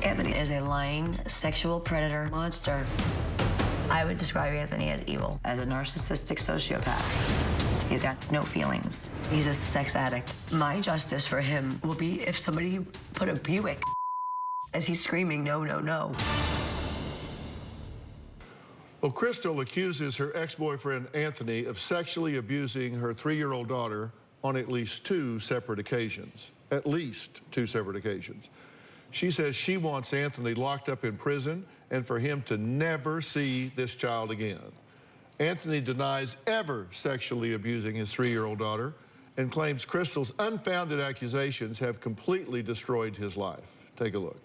Anthony is a lying sexual predator monster. I would describe Anthony as evil, as a narcissistic sociopath. He's got no feelings. He's a sex addict. My justice for him will be if somebody put a Buick as he's screaming, no, no, no. Well, Crystal accuses her ex-boyfriend, Anthony, of sexually abusing her 3-year-old daughter on at least 2 separate occasions. At least 2 separate occasions. She says she wants Anthony locked up in prison and for him to never see this child again. Anthony denies ever sexually abusing his 3-year-old daughter and claims Crystal's unfounded accusations have completely destroyed his life. Take a look.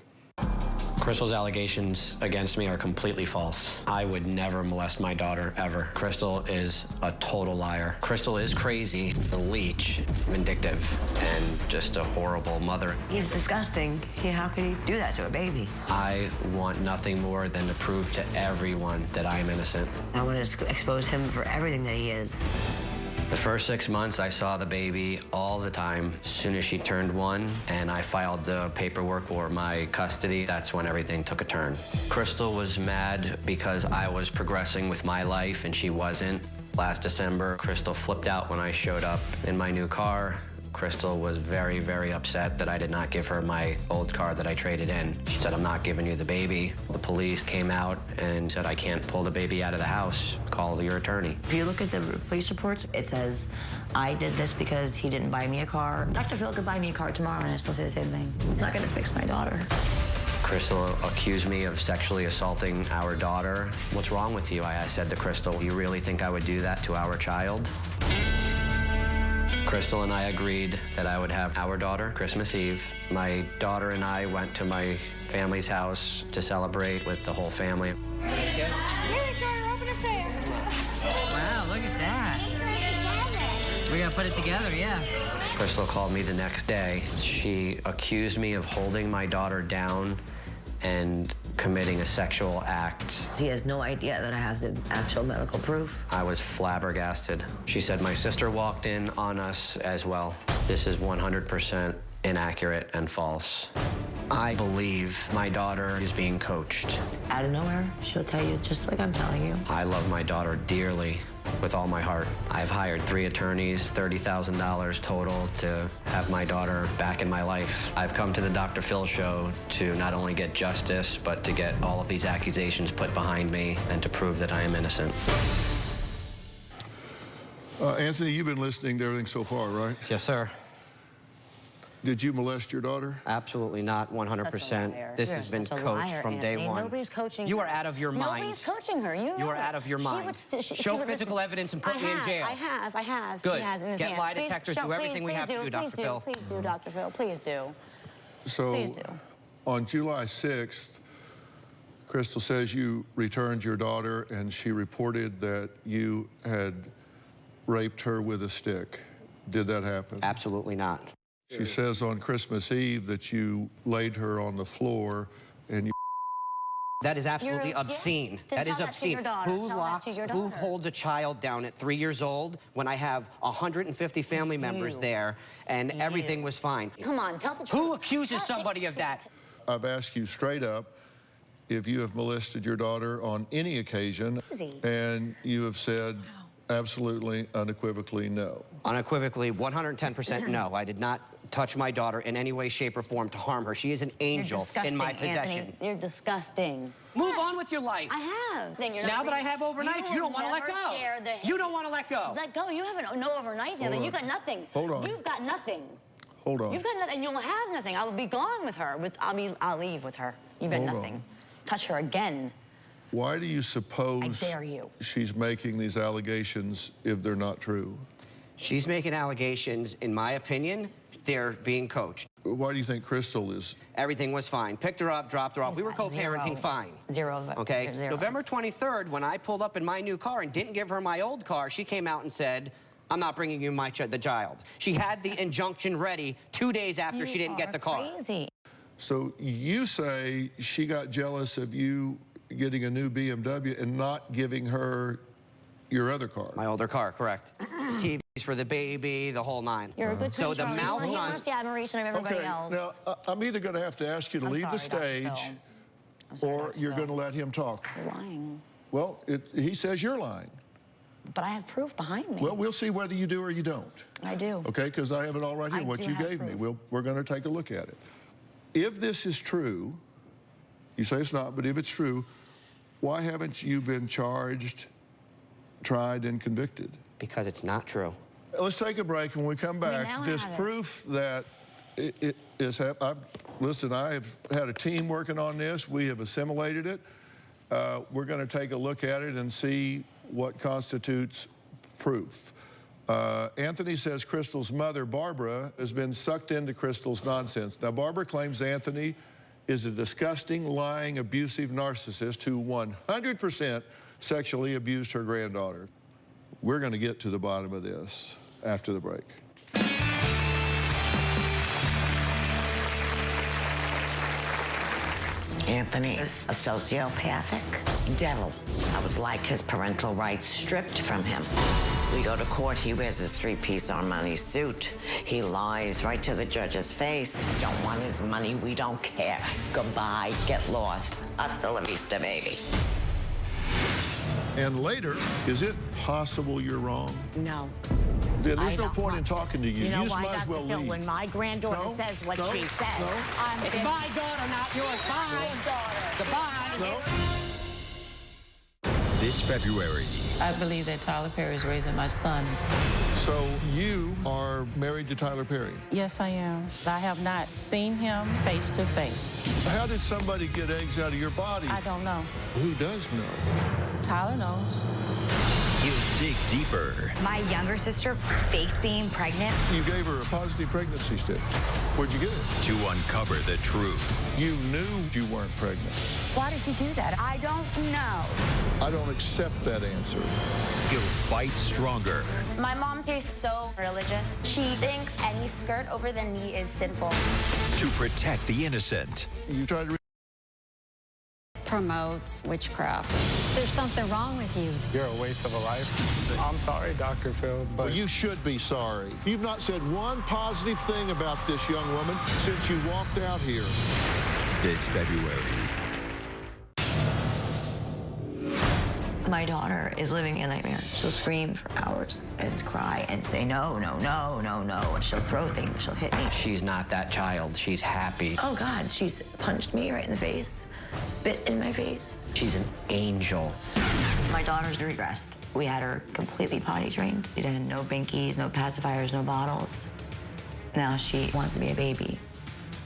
Crystal's allegations against me are completely false. I would never molest my daughter, ever. Crystal is a total liar. Crystal is crazy, a leech, vindictive, and just a horrible mother. He's disgusting. How could he do that to a baby? I want nothing more than to prove to everyone that I am innocent. I want to expose him for everything that he is. The first 6 months, I saw the baby all the time. As soon as she turned 1 and I filed the paperwork for my custody, that's when everything took a turn. Crystal was mad because I was progressing with my life and she wasn't. Last December, Crystal flipped out when I showed up in my new car. Crystal was very, very upset that I did not give her my old car that I traded in. She said, I'm not giving you the baby. The police came out and said, I can't pull the baby out of the house. Call your attorney. If you look at the police reports, it says, I did this because he didn't buy me a car. Dr. Phil could buy me a car tomorrow and I still say the same thing. He's not gonna fix my daughter. Crystal accused me of sexually assaulting our daughter. What's wrong with you? I said to Crystal, you really think I would do that to our child? Crystal and I agreed that I would have our daughter Christmas Eve. My daughter and I went to my family's house to celebrate with the whole family. Really, sorry, open it fast. Wow, look at that. We gotta put it together, yeah. Crystal called me the next day. She accused me of holding my daughter down and committing a sexual act. He has no idea that I have the actual medical proof. I was flabbergasted. She said my sister walked in on us as well. This is 100% inaccurate and false. I believe my daughter is being coached. Out of nowhere, she'll tell you just like I'm telling you. I love my daughter dearly, with all my heart. I've hired 3 attorneys, $30,000 total to have my daughter back in my life. I've come to the Dr. Phil show to not only get justice, but to get all of these accusations put behind me and to prove that I am innocent. Anthony, you've been listening to everything so far, right? Yes, sir. Did you molest your daughter? Absolutely not, 100%. This has been coached from day one. Nobody's coaching You her. are out of your mind. Nobody's coaching her. You know You are it. out of your mind. She Show would physical listen. evidence and put me in jail. I have. Good. He has in his Get hand. lie detectors, do everything we have to do, Dr. Phil. Please do, Dr. Phil. Please do. So, Please do. on July 6th, Crystal says you returned your daughter and she reported that you had raped her with a stick. Did that happen? Absolutely not. She says on Christmas Eve that you laid her on the floor and you... That is absolutely You're- obscene. yeah. Then That is tell that to obscene. your daughter. Who Tell that to your who daughter. holds a child down at 3 years old when I have 150 family members there and everything was fine? Come on, tell the truth. Who accuses somebody of that? I've asked you straight up if you have molested your daughter on any occasion, and you have said absolutely, unequivocally no. Unequivocally, 110% no. I did not touch my daughter in any way, shape, or form to harm her. She is an angel in my possession. Anthony. You're disgusting. Move on with your life. I have. Now that I have overnight, you don't want to let go. You don't want to let go. Let go. You haven't no overnight yet. You got nothing. Hold on. You've got nothing. Hold on. You've got nothing. You'll have nothing. I will be gone with her. I'll leave with her. You've got Hold nothing. on. Touch her again. Why do you suppose I dare you. she's making these allegations if they're not true? She's making allegations, in my opinion, they're being coached. Why do you think Crystal is? Everything was fine. Picked her up, dropped her off. We were co-parenting Zero. fine. Zero. Okay? Zero. November 23rd, when I pulled up in my new car and didn't give her my old car, she came out and said, I'm not bringing you the child. She had the injunction ready 2 days after she didn't get the car. Crazy. So you say she got jealous of you getting a new BMW and not giving her your other car? My older car, correct. TV. for the baby, the whole nine. You're a good So the He mouth wants the admiration of everybody Okay, else. now, I'm either going to have to ask you to leave the sorry, Dr. stage, Phil. I'm sorry, or Dr. you're Phil. going to let him talk. You're lying. Well, he says you're lying. But I have proof behind me. Well, we'll see whether you do or you don't. I do. Okay, because I have it all right here, I what do you have gave me. proof. We're going to take a look at it. If this is true, you say it's not, but if it's true, why haven't you been charged, tried, and convicted? Because it's not true. Let's take a break. When we come now back, I this have it. proof that it is listen, I have had a team working on this. We have assimilated it. We're going to take a look at it and see what constitutes proof. Anthony says Crystal's mother, Barbara, has been sucked into Crystal's nonsense. Now, Barbara claims Anthony is a disgusting, lying, abusive narcissist who 100% sexually abused her granddaughter. We're going to get to the bottom of this after the break. Anthony is a sociopathic devil. I would like his parental rights stripped from him. We go to court, he wears his three-piece Armani suit. He lies right to the judge's face. Don't want his money, we don't care. Goodbye, get lost. Hasta la vista, baby. And later, is it possible you're wrong? No. Then there's I no don't point in want- talking to you. You know just why, might as Dr. well Phil? leave. When my granddaughter No, says what no, she says, no. it's my daughter, not yours. Bye. Goodbye. No? This February, I believe that Tyler Perry is raising my son. So you are married to Tyler Perry. Yes, I am. I have not seen him face to face. How did somebody get eggs out of your body? I don't know. Who does know? Tyler knows. he'll dig deeper. My younger sister faked being pregnant. You gave her a positive pregnancy test. Where'd you get it? To uncover the truth. You knew you weren't pregnant. Why did you do that? I don't know. I don't accept that answer. He'll fight stronger. My mom is so religious. She thinks any skirt over the knee is sinful. To protect the innocent. You tried to promotes witchcraft. There's something wrong with you. You're a waste of a life. I'm sorry, Dr. Phil, but... Well, you should be sorry. You've not said one positive thing about this young woman since you walked out here. This February. My daughter is living a nightmare. She'll scream for hours and cry and say, no, no, no, no, no. And she'll throw things. She'll hit me. She's not that child. She's happy. Oh, God, she's punched me right in the face, spit in my face. She's an angel. My daughter's regressed. We had her completely potty trained. She had no binkies, no pacifiers, no bottles. Now she wants to be a baby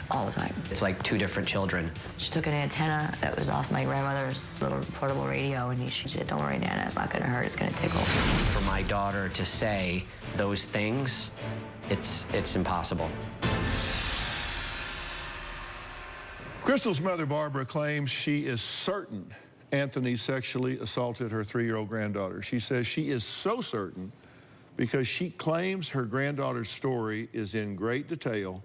all the time. It's like two different children. She took an antenna that was off my grandmother's little portable radio, and she said, don't worry, Nana, it's not going to hurt, it's going to tickle. For my daughter to say those things, it's impossible. Crystal's mother, Barbara, claims she is certain Anthony sexually assaulted her 3-year-old granddaughter. She says she is so certain because she claims her granddaughter's story is in great detail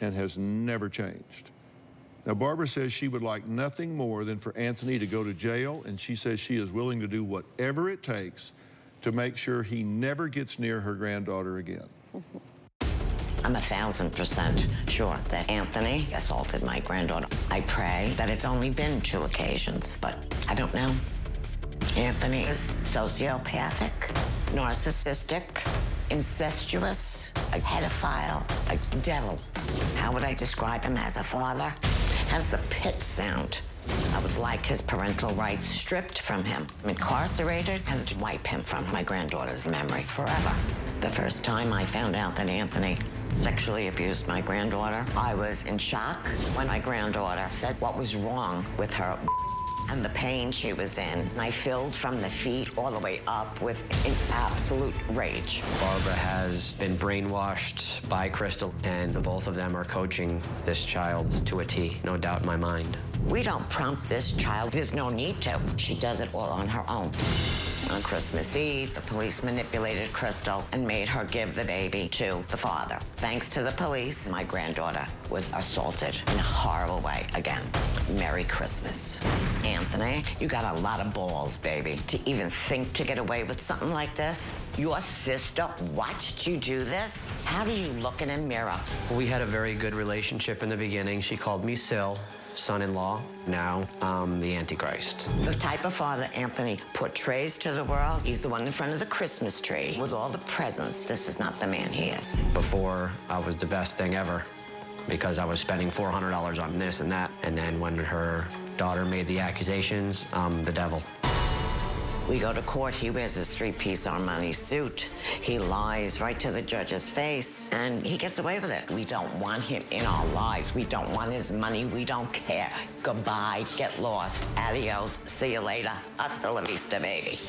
and has never changed. Now, Barbara says she would like nothing more than for Anthony to go to jail, and she says she is willing to do whatever it takes to make sure he never gets near her granddaughter again. I'm 1,000% sure that Anthony assaulted my granddaughter. I pray that it's only been 2 occasions, but I don't know. Anthony is sociopathic, narcissistic, incestuous, a pedophile, a devil. How would I describe him as a father? Has the pit sound. I would like his parental rights stripped from him, incarcerated, and to wipe him from my granddaughter's memory forever. The first time I found out that Anthony sexually abused my granddaughter, I was in shock when my granddaughter said what was wrong with her and the pain she was in. I filled from the feet all the way up with an absolute rage. Barbara has been brainwashed by Crystal, and the both of them are coaching this child to a T, no doubt in my mind. We don't prompt this child. There's no need to. She does it all on her own. On Christmas Eve, the police manipulated Crystal and made her give the baby to the father. Thanks to the police, my granddaughter was assaulted in a horrible way again. Merry Christmas. Anthony, you got a lot of balls, baby, to even think to get away with something like this. Your sister watched you do this? How do you look in a mirror? We had a very good relationship in the beginning. She called me Sil, son-in-law. Now I'm the Antichrist. The type of father Anthony portrays to the world, he's the one in front of the Christmas tree with all the presents. This is not the man he is. Before, I was the best thing ever because I was spending $400 on this and that. And then when her daughter made the accusations, I'm the devil. We go to court, he wears his three-piece Armani suit. He lies right to the judge's face, and he gets away with it. We don't want him in our lives. We don't want his money. We don't care. Goodbye, get lost, adios, see you later. Hasta la vista, baby.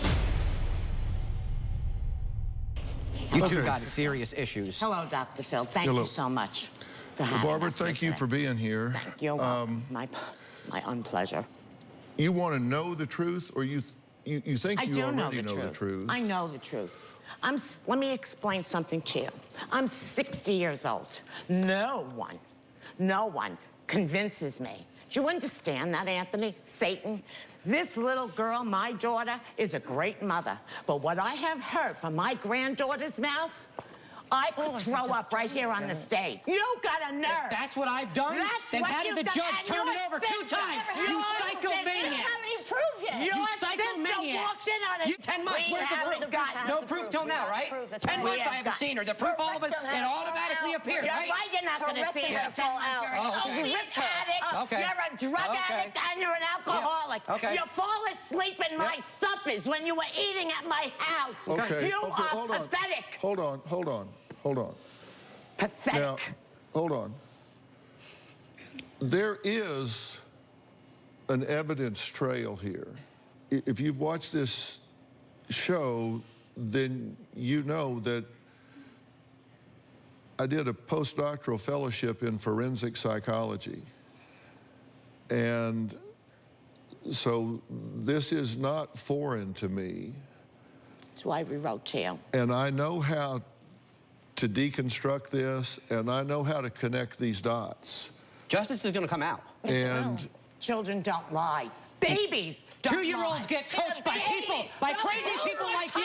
You two got serious issues. Hello, Dr. Phil. Thank you so much for having Barbara, us thank you for being here. Thank you. My unpleasure. You want to know the truth, or you think you already know the truth? I know the truth. Let me explain something to you. I'm 60 years old. No one convinces me. Do you understand that, Anthony? Satan? This little girl, my daughter, is a great mother. But what I have heard from my granddaughter's mouth, I could throw up right here on the stage. You got a nerve. If that's what I've done, then how did the judge turn it over 2 times? You psychomaniac. You psychomaniac. You 10 months, where's the proof? No proof till now, right? 10 months I haven't seen her. The proof all of it automatically appeared, right? You're right, you're not going to see her. You're a drug addict and you're an alcoholic. You fall asleep in my suppers when you were eating at my house. You are pathetic. Hold on. Pathetic. Now, hold on. There is an evidence trail here. If you've watched this show, then you know that I did a postdoctoral fellowship in forensic psychology. And so this is not foreign to me. That's why we wrote to you. And I know how to deconstruct this, and I know how to connect these dots. Justice is going to come out. And children don't lie. Babies don't lie. 2-year-olds get coached by people, by crazy people like you.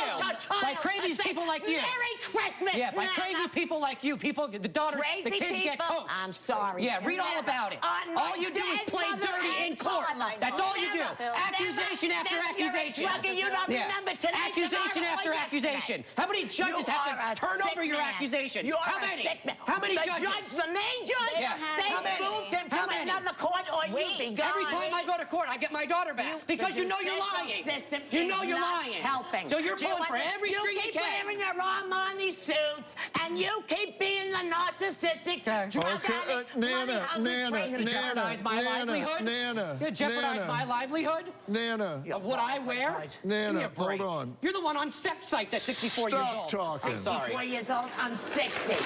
By crazy people like you. Merry Christmas. Yeah, by crazy people like you. People, the daughter, the kids get coached. I'm sorry. Yeah, read all about it. All you do is play dirty in court. That's all you do. Accusation after accusation. Accusation after accusation. How many judges have to turn over your accusation? How many? How many judges? The main judge? They moved him to another court, or you'd be gone. Every time I go to court, I get my daughter back because you know you're lying. You know you're lying. Helping. So you're pulling for every string you can. You keep wearing your Armani suits, and you keep being the narcissistic drug addict. Nana. Jeopardize my livelihood? You jeopardize my livelihood? Nana. Of what I wear? Nana, hold on. You're the one on sex sites at 64 years old. Stop talking. I'm sorry. 64 years old, I'm 60.